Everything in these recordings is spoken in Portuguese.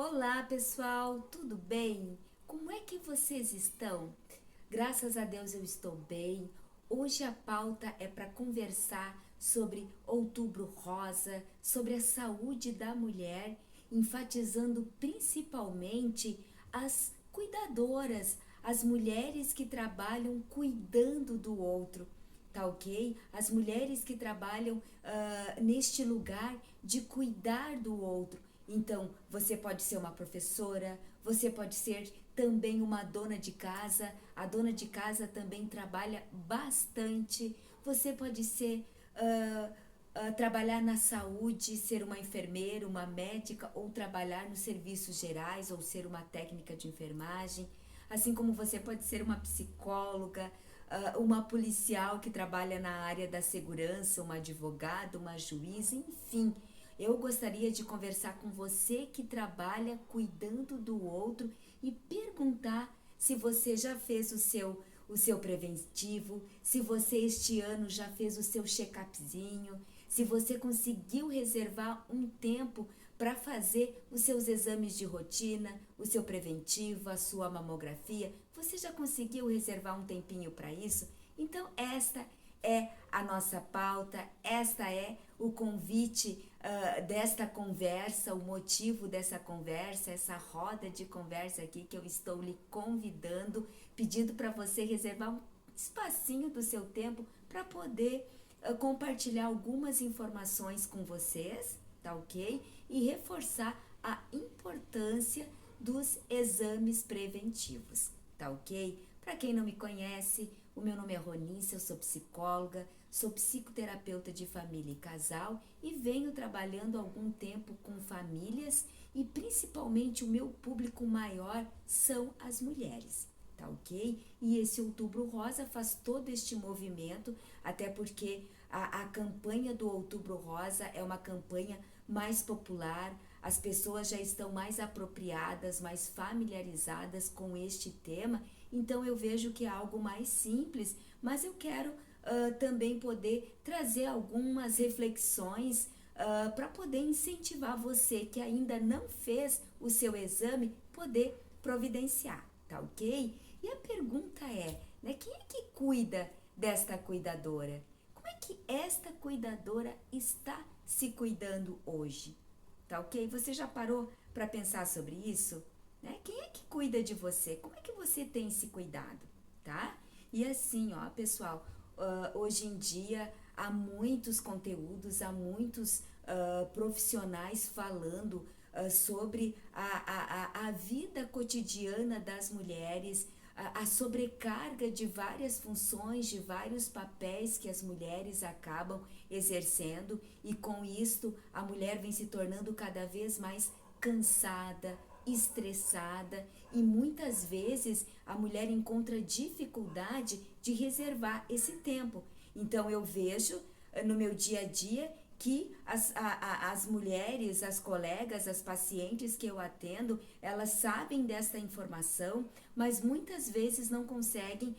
Olá, pessoal, tudo bem? Como é que vocês estão? Graças a Deus eu estou bem. Hoje a pauta é para conversar sobre Outubro Rosa, sobre a saúde da mulher, enfatizando principalmente as cuidadoras, as mulheres que trabalham cuidando do outro, tá ok? As mulheres que trabalham neste lugar de cuidar do outro. Então, você pode ser uma professora, você pode ser também uma dona de casa, a dona de casa também trabalha bastante. Você pode ser, trabalhar na saúde, ser uma enfermeira, uma médica, ou trabalhar nos serviços gerais, ou ser uma técnica de enfermagem. Assim como você pode ser uma psicóloga, uma policial que trabalha na área da segurança, uma advogada, uma juíza, enfim. Eu gostaria de conversar com você que trabalha cuidando do outro e perguntar se você já fez o seu preventivo, se você este ano já fez o seu check-upzinho, se você conseguiu reservar um tempo para fazer os seus exames de rotina, o seu preventivo, a sua mamografia. Você já conseguiu reservar um tempinho para isso? Então, esta é a nossa pauta, esta é o convite desta conversa, o motivo dessa conversa, essa roda de conversa aqui que eu estou lhe convidando, pedindo para você reservar um espacinho do seu tempo para poder compartilhar algumas informações com vocês, tá ok? E reforçar a importância dos exames preventivos, tá ok? Para quem não me conhece, o meu nome é Ronice, eu sou psicóloga, sou psicoterapeuta de família e casal e venho trabalhando há algum tempo com famílias e principalmente o meu público maior são as mulheres, tá ok? E esse Outubro Rosa faz todo este movimento, até porque a campanha do Outubro Rosa é uma campanha mais popular, as pessoas já estão mais apropriadas, mais familiarizadas com este tema, então eu vejo que é algo mais simples, mas eu quero também poder trazer algumas reflexões para poder incentivar você que ainda não fez o seu exame, poder providenciar, tá ok? E a pergunta é, né, quem é que cuida desta cuidadora? Como é que esta cuidadora está se cuidando hoje? Tá ok? Você já parou para pensar sobre isso? Né? Quem é que cuida de você? Como é que você tem se cuidado? Tá? E assim, ó, pessoal, hoje em dia há muitos conteúdos, há muitos profissionais falando sobre a vida cotidiana das mulheres, a sobrecarga de várias funções, de vários papéis que as mulheres acabam exercendo, e com isto a mulher vem se tornando cada vez mais cansada, estressada, e muitas vezes a mulher encontra dificuldade de reservar esse tempo. Então eu vejo no meu dia a dia que as mulheres, as colegas, as pacientes que eu atendo, elas sabem desta informação, mas muitas vezes não conseguem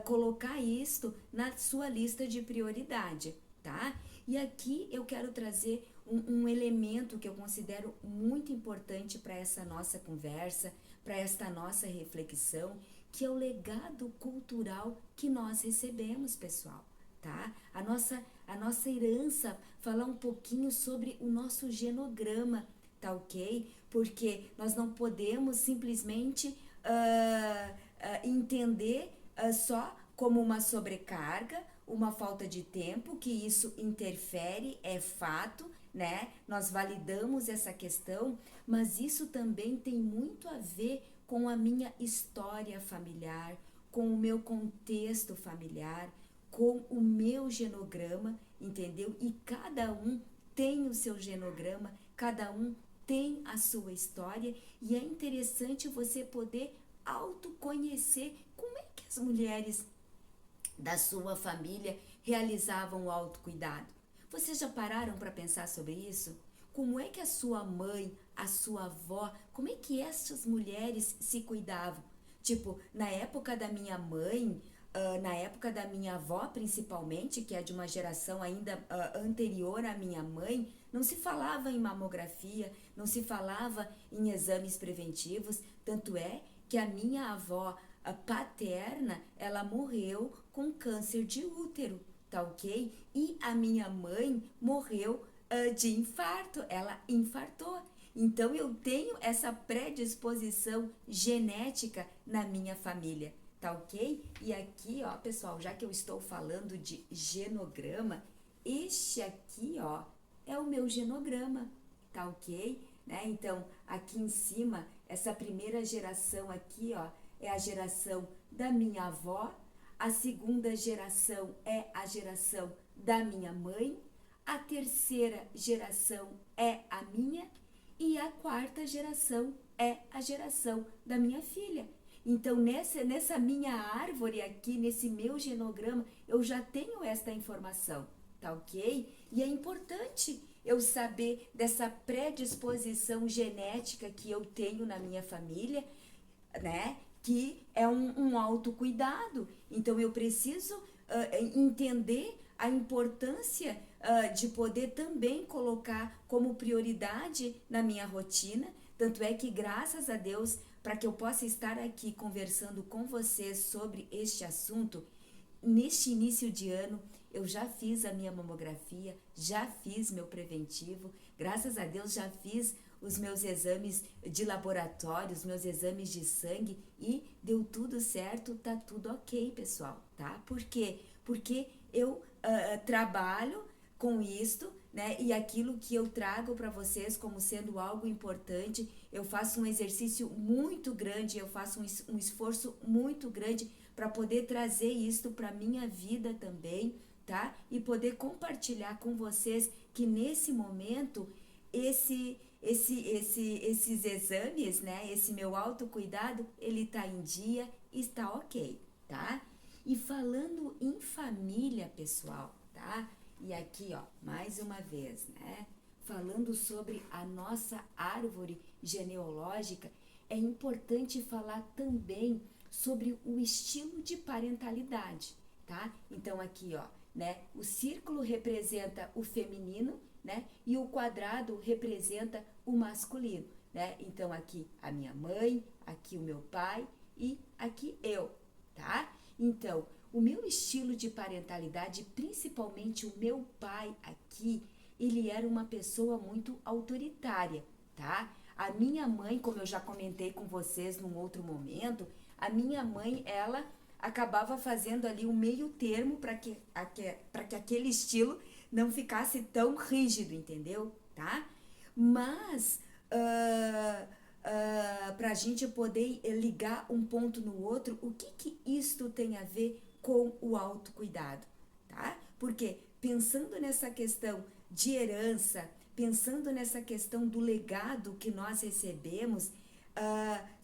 colocar isto na sua lista de prioridade, tá? E aqui eu quero trazer um elemento que eu considero muito importante para essa nossa conversa, para esta nossa reflexão, que é o legado cultural que nós recebemos, pessoal, tá? A nossa herança, falar um pouquinho sobre o nosso genograma, tá ok? Porque nós não podemos simplesmente entender só como uma sobrecarga, uma falta de tempo, que isso interfere, é fato, né? Nós validamos essa questão, mas isso também tem muito a ver com a minha história familiar, com o meu contexto familiar, com o meu genograma, entendeu? E cada um tem o seu genograma, cada um tem a sua história, e é interessante você poder autoconhecer como é que as mulheres da sua família realizavam o autocuidado. Vocês já pararam para pensar sobre isso? Como é que a sua mãe, a sua avó, como é que essas mulheres se cuidavam? Tipo, na época da minha mãe, na época da minha avó, principalmente, que é de uma geração ainda anterior à minha mãe, não se falava em mamografia, não se falava em exames preventivos, tanto é que a minha avó paterna, ela morreu com câncer de útero, tá ok? E a minha mãe morreu de infarto, ela infartou. Então eu tenho essa predisposição genética na minha família, tá ok? E aqui, ó, pessoal, já que eu estou falando de genograma, este aqui, ó, é o meu genograma, tá ok? Né? Então, aqui em cima, essa primeira geração aqui, ó, é a geração da minha avó, a segunda geração é a geração da minha mãe, a terceira geração é a minha e a quarta geração é a geração da minha filha. Então, nessa minha árvore aqui, nesse meu genograma, eu já tenho esta informação, tá ok? E é importante eu saber dessa predisposição genética que eu tenho na minha família, né? Que é um autocuidado. Então, eu preciso entender a importância de poder também colocar como prioridade na minha rotina. Tanto é que, graças a Deus, para que eu possa estar aqui conversando com vocês sobre este assunto, neste início de ano, eu já fiz a minha mamografia, já fiz meu preventivo, graças a Deus já fiz os meus exames de laboratório, os meus exames de sangue e deu tudo certo, tá tudo ok, pessoal, tá? Por quê? Porque eu trabalho com isto, né? E aquilo que eu trago para vocês como sendo algo importante, eu faço um exercício muito grande, eu faço um esforço muito grande para poder trazer isto para minha vida também, tá? E poder compartilhar com vocês que nesse momento esses exames, né? Esse meu autocuidado, ele tá em dia, está ok, tá? E falando em família, pessoal, tá? E aqui, ó, mais uma vez, né? Falando sobre a nossa árvore genealógica, é importante falar também sobre o estilo de parentalidade, tá? Então aqui, ó, né? O círculo representa o feminino, né? E o quadrado representa o masculino, né? Então aqui a minha mãe, aqui o meu pai e aqui eu, tá? Então, o meu estilo de parentalidade, principalmente o meu pai aqui, ele era uma pessoa muito autoritária, tá? A minha mãe, como eu já comentei com vocês num outro momento, a minha mãe, ela acabava fazendo ali um meio termo para que aquele estilo não ficasse tão rígido, entendeu? Tá? Mas, para a gente poder ligar um ponto no outro, o que isto tem a ver com o autocuidado, tá? Porque pensando nessa questão de herança, pensando nessa questão do legado que nós recebemos,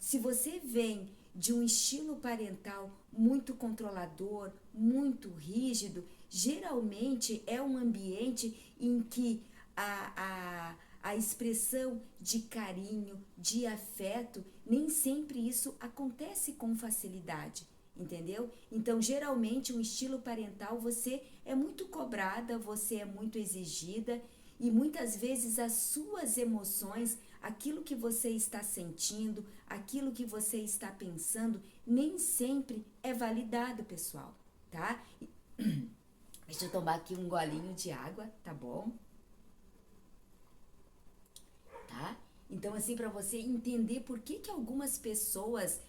se você vem de um estilo parental muito controlador, muito rígido, geralmente é um ambiente em que a expressão de carinho, de afeto, nem sempre isso acontece com facilidade, entendeu? Então, geralmente, um estilo parental, você é muito cobrada, você é muito exigida e muitas vezes as suas emoções, aquilo que você está sentindo, aquilo que você está pensando, nem sempre é validado, pessoal, tá? Deixa eu tomar aqui um golinho de água, tá bom? Tá? Então, assim, para você entender por que algumas pessoas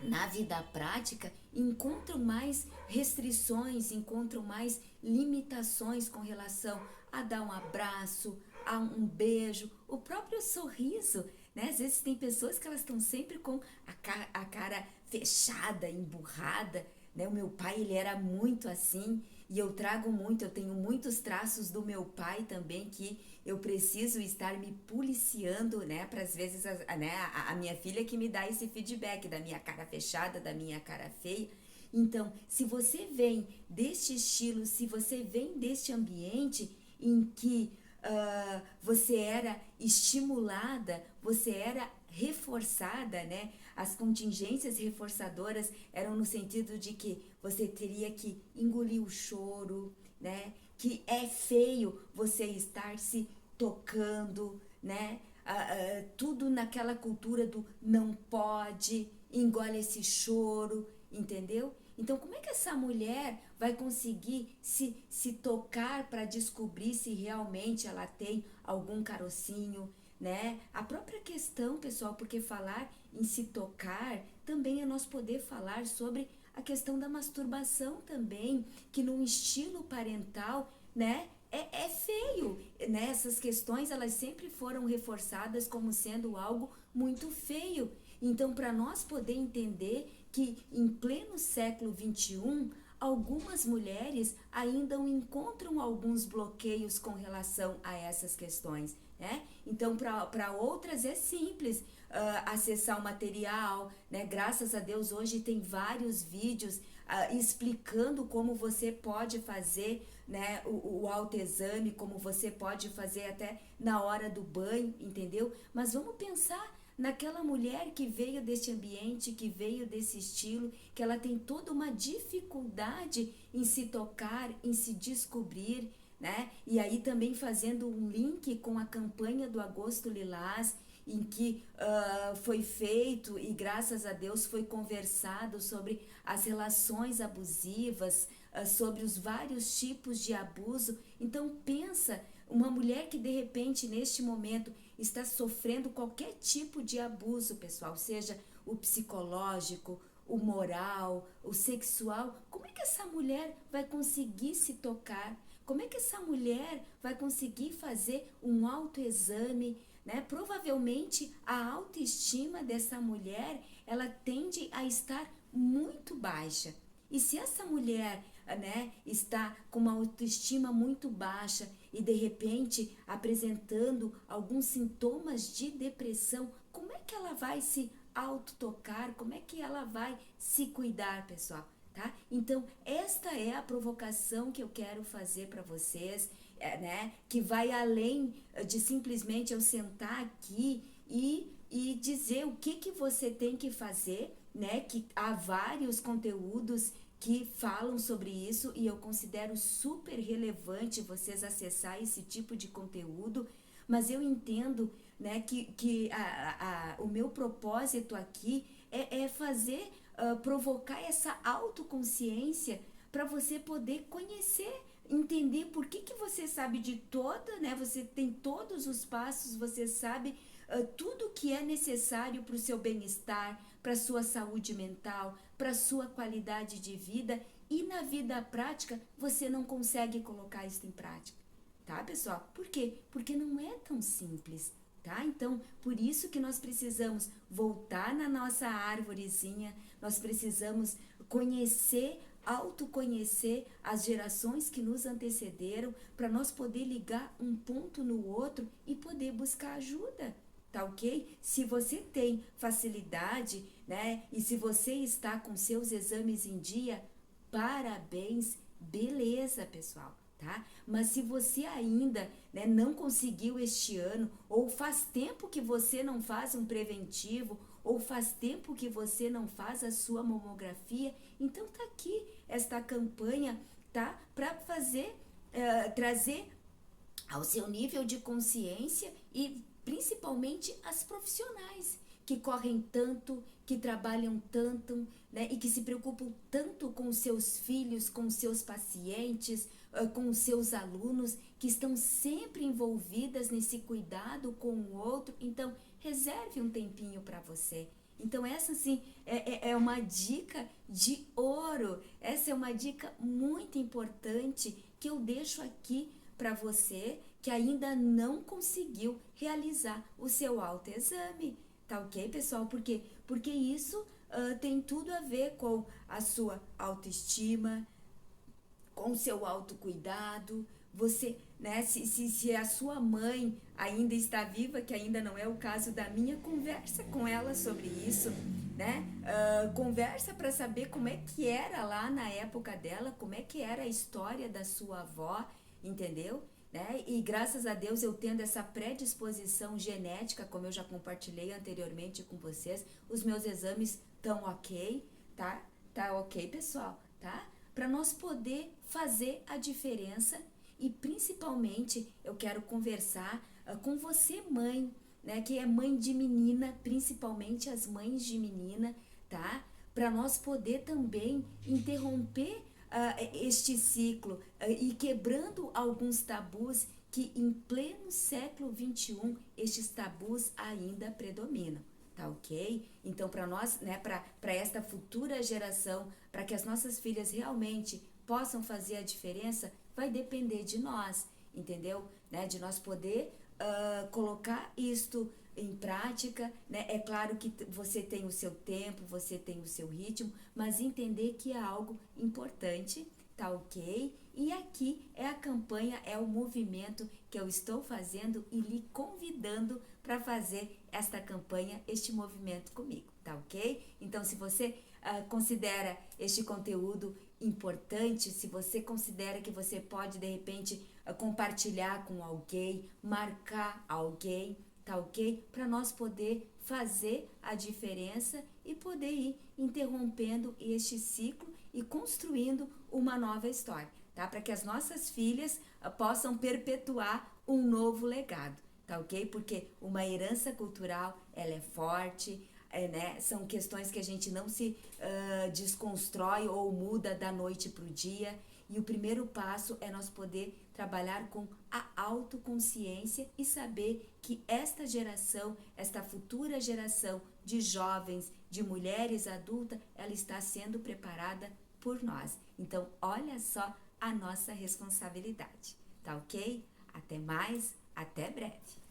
na vida prática encontram mais restrições, encontram mais limitações com relação a dar um abraço, a um beijo, o próprio sorriso, né? Às vezes tem pessoas que elas estão sempre com a cara fechada, emburrada, né? O meu pai, ele era muito assim, e eu trago muito, eu tenho muitos traços do meu pai também que eu preciso estar me policiando, né? Para às vezes a minha filha que me dá esse feedback da minha cara fechada, da minha cara feia. Então, se você vem deste estilo, se você vem deste ambiente em que você era estimulada, você era reforçada, né? As contingências reforçadoras eram no sentido de que você teria que engolir o choro, né? Que é feio você estar se tocando, né? Tudo naquela cultura do não pode, engole esse choro, entendeu? Então, como é que essa mulher vai conseguir se tocar para descobrir se realmente ela tem algum carocinho, né? A própria questão, pessoal, porque falar em se tocar também é nós poder falar sobre a questão da masturbação também, que num estilo parental, né? É feio, né? Essas questões, elas sempre foram reforçadas como sendo algo muito feio. Então, para nós poder entender que em pleno século XXI, algumas mulheres ainda encontram alguns bloqueios com relação a essas questões, né? Então, para outras é simples acessar o material, né? Graças a Deus, hoje tem vários vídeos explicando como você pode fazer, né, o autoexame, como você pode fazer até na hora do banho, entendeu? Mas vamos pensar naquela mulher que veio deste ambiente, que veio desse estilo, que ela tem toda uma dificuldade em se tocar, em se descobrir, né? E aí também fazendo um link com a campanha do Agosto Lilás, em que foi feito e graças a Deus foi conversado sobre as relações abusivas, sobre os vários tipos de abuso. Então pensa, uma mulher que de repente neste momento está sofrendo qualquer tipo de abuso, pessoal, seja o psicológico, o moral, o sexual, como é que essa mulher vai conseguir se tocar? Como é que essa mulher vai conseguir fazer um autoexame, né? Provavelmente a autoestima dessa mulher, ela tende a estar muito baixa. E se essa mulher, né, está com uma autoestima muito baixa e de repente apresentando alguns sintomas de depressão, como é que ela vai se autotocar? Como é que ela vai se cuidar, pessoal? Tá? Então, esta é a provocação que eu quero fazer para vocês, né? Que vai além de simplesmente eu sentar aqui e dizer o que você tem que fazer, né? Que há vários conteúdos que falam sobre isso e eu considero super relevante vocês acessar esse tipo de conteúdo, mas eu entendo, né, que o meu propósito aqui é fazer, provocar essa autoconsciência para você poder conhecer, entender por que você sabe de toda, né? Você tem todos os passos, você sabe tudo que é necessário para o seu bem-estar, para a sua saúde mental, para a sua qualidade de vida e na vida prática você não consegue colocar isso em prática, tá, pessoal? Por quê? Porque não é tão simples, tá? Então, por isso que nós precisamos voltar na nossa árvorezinha, nós precisamos conhecer, autoconhecer as gerações que nos antecederam para nós poder ligar um ponto no outro e poder buscar ajuda. Tá ok? Se você tem facilidade, né? E se você está com seus exames em dia, parabéns, beleza, pessoal, tá? Mas se você ainda, né, não conseguiu este ano, ou faz tempo que você não faz um preventivo, ou faz tempo que você não faz a sua mamografia, então tá aqui esta campanha, tá? Para fazer, trazer ao seu nível de consciência e principalmente as profissionais que correm tanto, que trabalham tanto, né, e que se preocupam tanto com os seus filhos, com os seus pacientes, com os seus alunos, que estão sempre envolvidas nesse cuidado com o outro. Então, reserve um tempinho para você. Então, essa sim é uma dica de ouro. Essa é uma dica muito importante que eu deixo aqui para você que ainda não conseguiu realizar o seu autoexame, tá ok, pessoal? Por quê? Porque isso tem tudo a ver com a sua autoestima, com o seu autocuidado. Você, né, se a sua mãe ainda está viva, que ainda não é o caso da minha, conversa com ela sobre isso, né? Conversa para saber como é que era lá na época dela, como é que era a história da sua avó, entendeu? né? E graças a Deus eu tendo essa predisposição genética, como eu já compartilhei anteriormente com vocês, os meus exames estão ok, tá? Tá ok, pessoal, tá? Para nós poder fazer a diferença e principalmente eu quero conversar com você, mãe, né? Que é mãe de menina, principalmente as mães de menina, tá? Para nós poder também interromper este ciclo e quebrando alguns tabus que em pleno século XXI estes tabus ainda predominam, tá ok? Então para nós, né, para esta futura geração, para que as nossas filhas realmente possam fazer a diferença, vai depender de nós, entendeu? Né, de nós poder colocar isto em prática, né? É claro que você tem o seu tempo, você tem o seu ritmo, mas entender que é algo importante, tá ok? E aqui é a campanha, é o movimento que eu estou fazendo e lhe convidando para fazer esta campanha, este movimento comigo, tá ok? Então, se você considera este conteúdo importante, se você considera que você pode, de repente, compartilhar com alguém, marcar alguém, tá ok? Para nós poder fazer a diferença e poder ir interrompendo este ciclo e construindo uma nova história, tá? Para que as nossas filhas possam perpetuar um novo legado, tá ok? Porque uma herança cultural, ela é forte, né? São questões que a gente não se desconstrói ou muda da noite para o dia. E o primeiro passo é nós poder trabalhar com a autoconsciência e saber que esta geração, esta futura geração de jovens, de mulheres adultas, ela está sendo preparada por nós. Então, olha só a nossa responsabilidade, tá ok? Até mais, até breve.